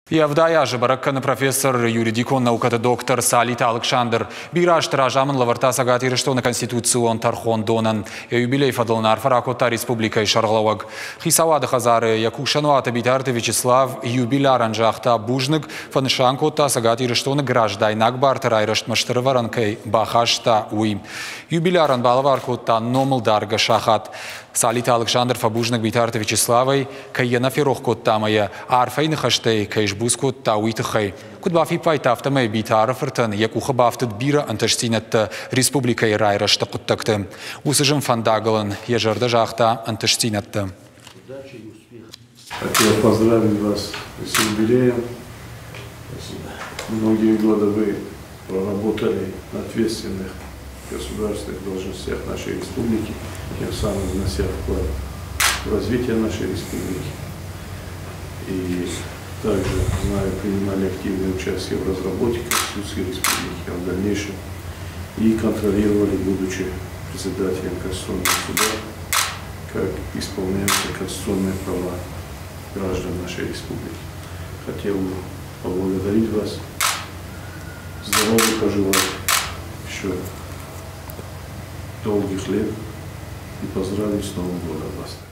Явдая же баракканы профессор юридикон наукаты доктор Салит Александр бираш тражамын лаварта сагатиры что на конституцион тархон донан юбилей фадолнар фаракота республика и шарлауаг хисавады хазары якушану атабитарты Вячеслав юбиляр анжахта бужнык фаншанкота сагатиры что на граждайнак бартер айрышт маштыры варанкай бахашта уи юбиляран балаваркота номылдарга шахат Салит Александр фабужнык битарты Вячеславой кайена ферохкота моя арфейны хаштей кайш бускот тауитхай. Кудбафи пайтафтамай битара фертан, якуха бафтат бира анташтинат республика Ирайра штакуттакты. Усыжим фандагалан, ежарда жахта анташтинатта. Хотел поздравить вас с юбилеем. Многие годы вы проработали на ответственных государственных должностях нашей республики, тем самым внося вклад в развитие нашей республики. И также, знаю, принимали активное участие в разработке Конституции республики, а в дальнейшем и контролировали, будучи председателем Конституционного суда, как исполняются конституционные права граждан нашей республики. Хотел бы поблагодарить вас, здоровья пожелать, еще долгих лет и поздравить с Новым годом вас.